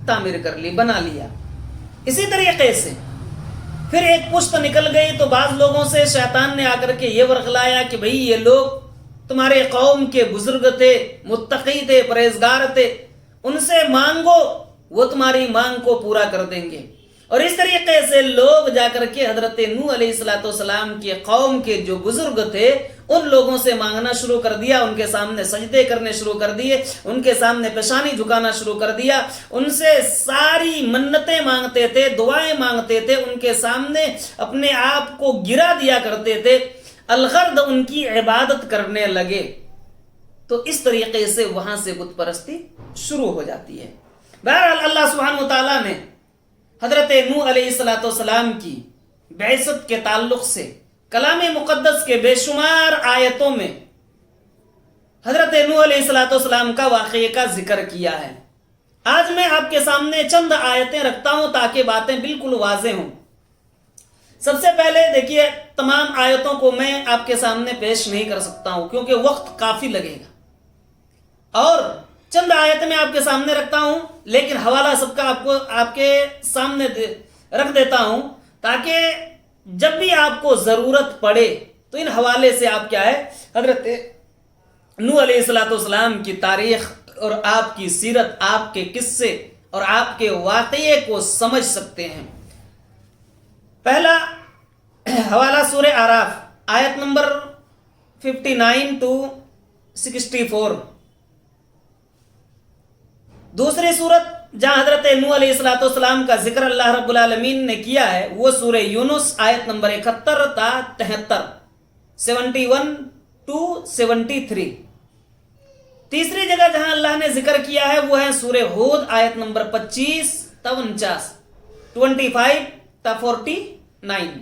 تعمیر کر لی، بنا لیا۔ اسی طریقے سے پھر ایک پشت نکل گئی تو بعض لوگوں سے شیطان نے آ کر کے یہ ورغلایا کہ بھئی یہ لوگ تمہارے قوم کے بزرگ تھے، متقی تھے، پرہیزگار تھے، ان سے مانگو، وہ تمہاری مانگ کو پورا کر دیں گے۔ اور اس طریقے سے لوگ جا کر کے حضرت نوح علیہ السلام کے قوم کے جو بزرگ تھے ان لوگوں سے مانگنا شروع کر دیا، ان کے سامنے سجدے کرنے شروع کر دیے، ان کے سامنے پیشانی جھکانا شروع کر دیا، ان سے ساری منتیں مانگتے تھے، دعائیں مانگتے تھے، ان کے سامنے اپنے آپ کو گرا دیا کرتے تھے، الغرض ان کی عبادت کرنے لگے۔ تو اس طریقے سے وہاں سے بت پرستی شروع ہو جاتی ہے۔ بہرحال اللہ سبحانہ وتعالیٰ نے حضرت نوح علیہ السلام کی بعثت کے تعلق سے کلام مقدس کے بے شمار آیتوں میں حضرت نوح علیہ السلام کا واقعے کا ذکر کیا ہے۔ آج میں آپ کے سامنے چند آیتیں رکھتا ہوں تاکہ باتیں بالکل واضح ہوں۔ سب سے پہلے دیکھیے، تمام آیتوں کو میں آپ کے سامنے پیش نہیں کر سکتا ہوں کیونکہ وقت کافی لگے گا، اور چند آیتیں میں آپ کے سامنے رکھتا ہوں، لیکن حوالہ سب کا آپ کے سامنے رکھ دیتا ہوں تاکہ جب بھی آپ کو ضرورت پڑے تو ان حوالے سے آپ کیا ہے، حضرت نوح علیہ السلام کی تاریخ اور آپ کی سیرت، آپ کے قصے اور آپ کے واقعے کو سمجھ سکتے ہیں۔ پہلا حوالہ سورہ اعراف آیت نمبر 59 to 64۔ دوسری صورت جہاں حضرت نوح علیہ السلام کا ذکر اللہ رب العالمین نے کیا ہے وہ سورہ یونس آیت نمبر 71 تا 73، 71 to 73۔ تیسری جگہ جہاں اللہ نے ذکر کیا ہے وہ ہے سورہ ہود آیت نمبر 25 تا 49، 25 تا 49۔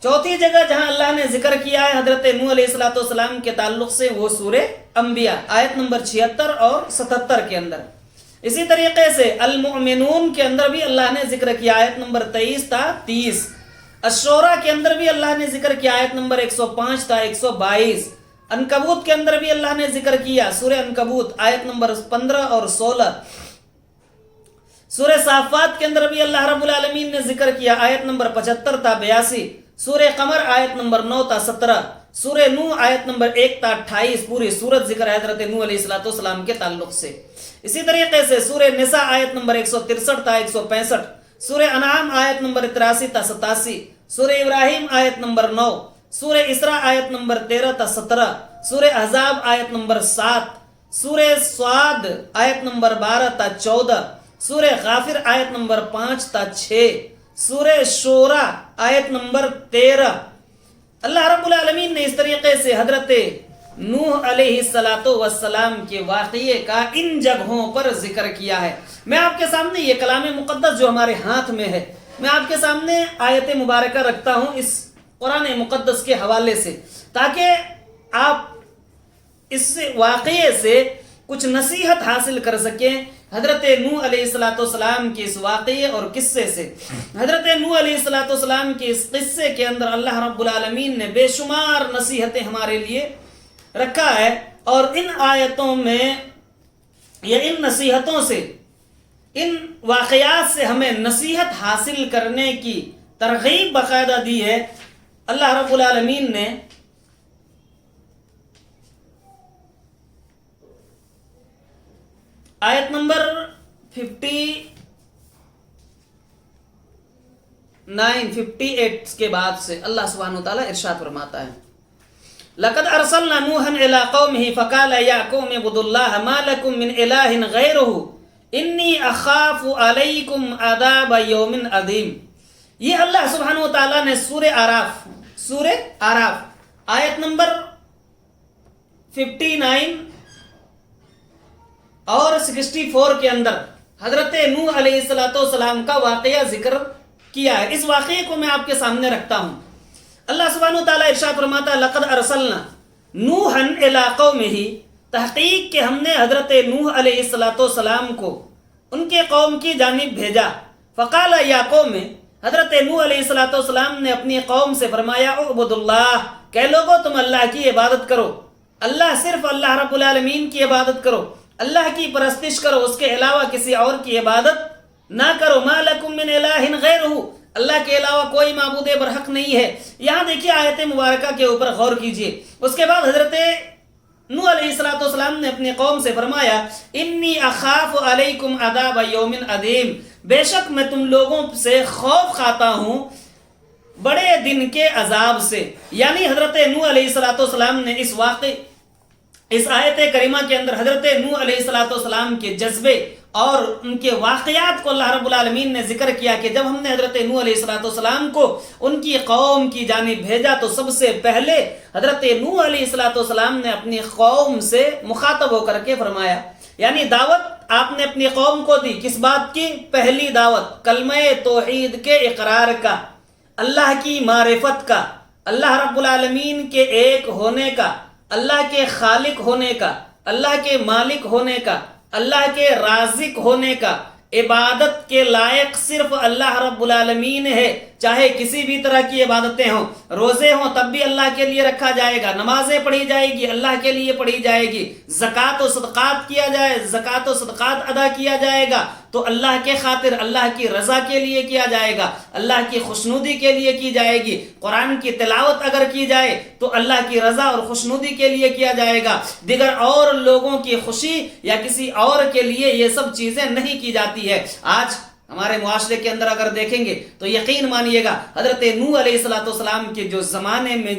چوتھی جگہ جہاں اللہ نے ذکر کیا ہے حضرت نوح علیہ السلام کے تعلق سے وہ سورہ انبیاء آیت نمبر 76 اور 77 کے اندر۔ اسی طریقے سے المؤمنون کے اندر بھی اللہ نے ذکر کیا آیت نمبر 23 تا 30۔ الشورى کے اندر بھی اللہ نے ذکر کیا آیت نمبر 105 تا 122۔ عنکبوت کے اندر بھی اللہ نے ذکر کیا سورہ عنکبوت آیت نمبر 15 اور 16۔ سورہ صافات کے اندر بھی اللہ رب العالمین نے ذکر کیا آیت نمبر 75 تا 82۔ سورہ قمر آیت نمبر 9 تا 17۔ سورہ نوح آیت نمبر 1 تا 28۔ پوری سورت ذکر ہے حضرت نوح علیہ السلام کے تعلق سے۔ اسی طریقے سے سورہ نساء آیت نمبر 163 تا 165۔ سورہ انعام آیت نمبر 83 تا 87۔ سورہ ابراہیم آیت نمبر 9۔ سورہ اسراء آیت نمبر 13 تا 17۔ سورہ احزاب آیت نمبر 7۔ سورہ صاد آیت نمبر 12 تا 14۔ سورہ غافر آیت نمبر 5 تا 6۔ سورہ شورى آیت نمبر 13۔ اللہ رب العالمین نے اس طریقے سے حضرت نوح علیہ السلام کے واقعے کا ان جگہوں پر ذکر کیا ہے۔ میں آپ کے سامنے یہ کلام مقدس جو ہمارے ہاتھ میں ہے، میں آپ کے سامنے آیت مبارکہ رکھتا ہوں اس قرآن مقدس کے حوالے سے تاکہ آپ اس واقعے سے کچھ نصیحت حاصل کر سکیں۔ حضرت نوح علیہ السلام کے اس واقعے اور قصے سے، حضرت نوح علیہ السلام کے اس قصے کے اندر اللہ رب العالمین نے بے شمار نصیحتیں ہمارے لیے رکھا ہے، اور ان آیتوں میں یا ان نصیحتوں سے، ان واقعات سے ہمیں نصیحت حاصل کرنے کی ترغیب باقاعدہ دی ہے۔ اللہ رب العالمین نے آیت نمبر 58 کے بعد سے اللہ سبحانہ وتعالی ارشاد فرماتا ہے، لقد ارسلنا نوحا الى قومه فقال يا قوم اعبدوا الله ما لكم من اله غيره انی اخاف علیکم عذاب یوم عظیم۔ یہ اللہ سبحانہ وتعالی نے سورہ اعراف آیت نمبر 59 اور 64 کے اندر حضرت نوح علیہ السلام کا واقعہ ذکر کیا ہے۔ اس واقعے کو میں آپ کے سامنے رکھتا ہوں۔ اللہ سبحانہ وتعالی ارشاد فرماتا ہے، لقد ارسلنا نوحا الی قومہ، تحقیق کہ ہم نے حضرت نوح علیہ السلام کو ان کے قوم کی جانب بھیجا۔ فقال یا قوم، حضرت نوح علیہ السلام نے اپنی قوم سے فرمایا، اعبدوا اللہ، کہ لوگو تم اللہ کی عبادت کرو، صرف اللہ رب العالمین کی عبادت کرو، اللہ کی پرستش کرو، اس کے علاوہ کسی اور کی عبادت نہ کرو. ما لکم من الہ غیرہ، اللہ کے علاوہ کوئی معبود برحق نہیں ہے. یہاں دیکھیے آیت مبارکہ کے اوپر غور کیجئے. اس کے بعد حضرت نوح علیہ السلام نے اپنی قوم سے فرمایا انی اخاف علیکم عذاب یوم عظیم، بے شک میں تم لوگوں سے خوف کھاتا ہوں بڑے دن کے عذاب سے. یعنی حضرت نوح علیہ السلام نے اس آیت کریمہ کے اندر حضرت نوح علیہ السلام کے جذبے اور ان کے واقعات کو اللہ رب العالمین نے ذکر کیا کہ جب ہم نے حضرت نوح علیہ السلام کو ان کی قوم کی جانب بھیجا تو سب سے پہلے حضرت نوح علیہ السلام نے اپنی قوم سے مخاطب ہو کر کے فرمایا، یعنی دعوت آپ نے اپنی قوم کو دی. کس بات کی؟ پہلی دعوت کلمہ توحید کے اقرار کا، اللہ کی معرفت کا، اللہ رب العالمین کے ایک ہونے کا، اللہ کے خالق ہونے کا، اللہ کے مالک ہونے کا، اللہ کے رازق ہونے کا. عبادت کے لائق صرف اللہ رب العالمین ہے، چاہے کسی بھی طرح کی عبادتیں ہوں، روزے ہوں تب بھی اللہ کے لیے رکھا جائے گا، نمازیں پڑھی جائے گی اللہ کے لیے پڑھی جائے گی، زکوٰۃ و صدقات کیا جائے، زکوٰۃ و صدقات ادا کیا جائے گا تو اللہ کے خاطر، اللہ کی رضا کے لیے کیا جائے گا، اللہ کی خوشنودی کے لیے کی جائے گی. قرآن کی تلاوت اگر کی جائے تو اللہ کی رضا اور خوشنودی کے لیے کیا جائے گا. دیگر اور لوگوں کی خوشی یا کسی اور کے لیے یہ سب چیزیں نہیں کی جاتی ہے. آج ہمارے معاشرے کے اندر اگر دیکھیں گے تو یقین مانیے گا حضرت نوح علیہ السلام کے جو زمانے میں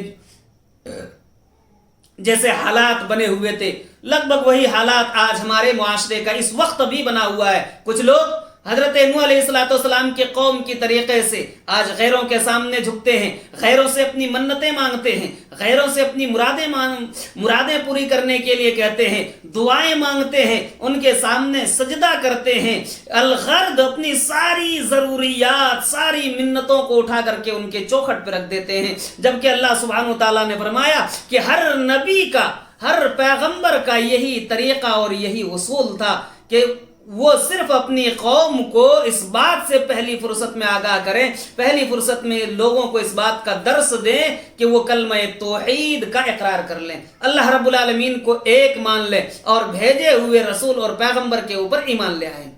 جیسے حالات بنے ہوئے تھے لگ بھگ وہی حالات آج ہمارے معاشرے کا اس وقت بھی بنا ہوا ہے. کچھ لوگ حضرت نوح علیہ السلام کے قوم کی طریقے سے آج غیروں کے سامنے جھکتے ہیں، غیروں سے اپنی منتیں مانگتے ہیں، غیروں سے اپنی مرادیں پوری کرنے کے لیے کہتے ہیں، دعائیں مانگتے ہیں، ان کے سامنے سجدہ کرتے ہیں. الغرض اپنی ساری ضروریات، ساری منتوں کو اٹھا کر کے ان کے چوکھٹ پہ رکھ دیتے ہیں. جبکہ اللہ سبحانہ وتعالیٰ نے فرمایا کہ ہر نبی کا، ہر پیغمبر کا یہی طریقہ اور یہی اصول تھا کہ وہ صرف اپنی قوم کو اس بات سے پہلی فرصت میں آگاہ کریں، پہلی فرصت میں لوگوں کو اس بات کا درس دیں کہ وہ کلمہ توحید کا اقرار کر لیں، اللہ رب العالمین کو ایک مان لیں اور بھیجے ہوئے رسول اور پیغمبر کے اوپر ایمان لے آئیں.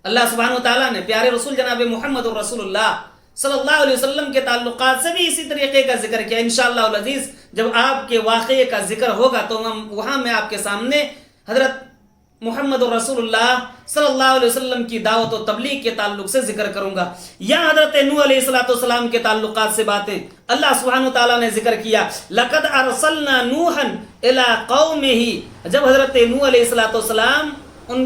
اللہ سبحانہ وتعالیٰ نے پیارے رسول جناب محمد رسول اللہ صلی اللہ علیہ وسلم کے تعلقات سے بھی اسی طریقے کا ذکر کیا. انشاءاللہ العزیز جب آپ کے واقعے کا ذکر ہوگا تو وہاں میں آپ کے سامنے حضرت محمد رسول اللہ صلی اللہ علیہ وسلم کی دعوت و تبلیغ کے تعلق سے ذکر کروں گا. یہاں حضرت نوح علیہ السلام کے تعلقات سے باتیں اللہ سبحانہ وتعالیٰ نے ذکر کیا. لَقَدْ أَرْسَلْنَا نُوحًا إِلَىٰ قَوْمِهِ، جب حضرت نوح علیہ السلام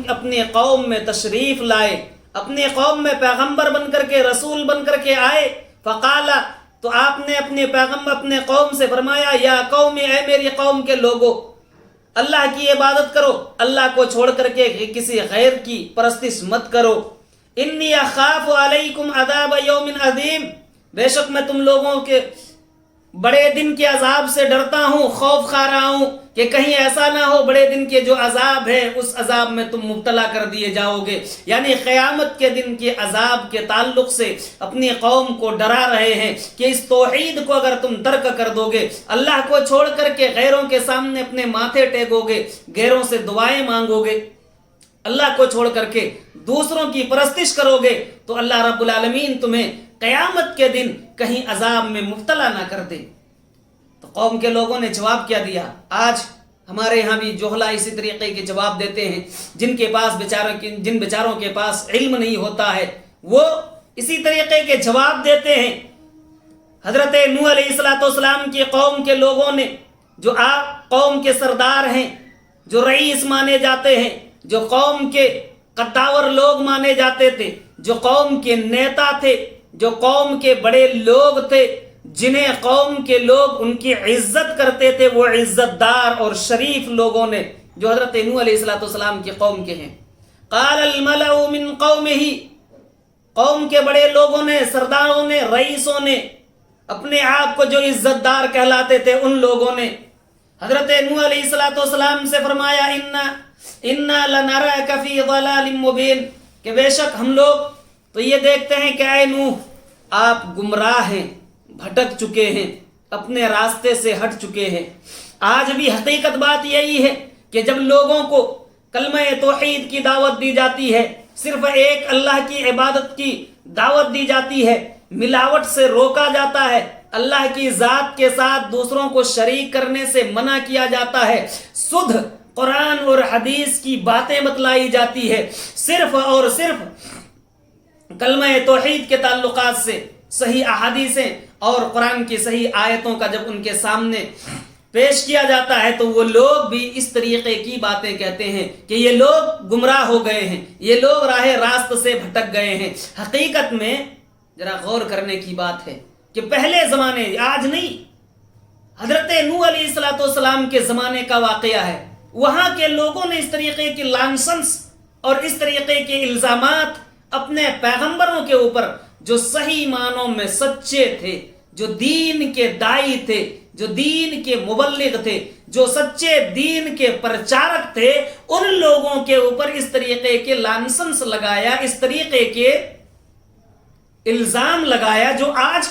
اپنے قوم میں تشریف لائے، اپنے قوم میں پیغمبر بن کر کے، رسول بن کر کے آئے، فقال، تو آپ نے اپنے پیغمبر اپنے قوم سے فرمایا یا قوم، اے میری قوم کے لوگوں، اللہ کی عبادت کرو، اللہ کو چھوڑ کر کے کسی غیر کی پرستش مت کرو. انی اخاف علیکم عذاب یوم عظیم، بے شک میں تم لوگوں کے بڑے دن کے عذاب سے ڈرتا ہوں، خوف کھا رہا ہوں کہ کہیں ایسا نہ ہو بڑے دن کے جو عذاب ہے اس عذاب میں تم مبتلا کر دیے جاؤ گے. یعنی قیامت کے دن کے عذاب کے تعلق سے اپنی قوم کو ڈرا رہے ہیں کہ اس توحید کو اگر تم ترک کر دو گے، اللہ کو چھوڑ کر کے غیروں کے سامنے اپنے ماتھے ٹیکو گے، غیروں سے دعائیں مانگو گے، اللہ کو چھوڑ کر کے دوسروں کی پرستش کرو گے تو اللہ رب العالمین تمہیں قیامت کے دن کہیں عذاب میں مبتلا نہ کر دے. تو قوم کے لوگوں نے جواب کیا دیا؟ آج ہمارے یہاں بھی جوہلا اسی طریقے کے جواب دیتے ہیں. جن بیچاروں کے پاس علم نہیں ہوتا ہے وہ اسی طریقے کے جواب دیتے ہیں. حضرت نوح علیہ السلام کی قوم کے لوگوں نے، جو آپ قوم کے سردار ہیں، جو رئیس مانے جاتے ہیں، جو قوم کے قداور لوگ مانے جاتے تھے، جو قوم کے نیتا تھے، جو قوم کے بڑے لوگ تھے، جنہیں قوم کے لوگ ان کی عزت کرتے تھے، وہ عزت دار اور شریف لوگوں نے جو حضرت نوح علیہ السلام کی قوم کے ہیں، قال الملأ من قومه، قوم کے بڑے لوگوں نے، سرداروں نے، رئیسوں نے، اپنے آپ کو جو عزت دار کہلاتے تھے ان لوگوں نے حضرت نوح علیہ السلام سے فرمایا انا لنراک فی ضلال مبین، کہ بے شک ہم لوگ تو یہ دیکھتے ہیں کہ اے نوح آپ گمراہ ہیں، بھٹک چکے ہیں، اپنے راستے سے ہٹ چکے ہیں. آج بھی حقیقت بات یہی ہے کہ جب لوگوں کو کلمہ توحید کی دعوت دی جاتی ہے، صرف ایک اللہ کی عبادت کی دعوت دی جاتی ہے، ملاوٹ سے روکا جاتا ہے، اللہ کی ذات کے ساتھ دوسروں کو شریک کرنے سے منع کیا جاتا ہے، سدھ قرآن اور حدیث کی باتیں بتلائی جاتی ہے، صرف اور صرف کلمہ توحید کے تعلقات سے صحیح احادیثیں اور قرآن کی صحیح آیتوں کا جب ان کے سامنے پیش کیا جاتا ہے تو وہ لوگ بھی اس طریقے کی باتیں کہتے ہیں کہ یہ لوگ گمراہ ہو گئے ہیں، یہ لوگ راہ راست سے بھٹک گئے ہیں۔ حقیقت میں ذرا غور کرنے کی بات ہے کہ پہلے زمانے، آج نہیں، حضرت نوح علیہ السلام کے زمانے کا واقعہ ہے، وہاں کے لوگوں نے اس طریقے کی لانسنس اور اس طریقے کے الزامات اپنے پیغمبروں کے اوپر جو صحیح معنوں میں سچے تھے، جو دین کے دائی تھے، جو دین کے مبلغ تھے، جو سچے دین کے پرچارک تھے، ان لوگوں کے اوپر اس طریقے کے لانسنس لگایا، اس طریقے کے الزام لگایا جو آج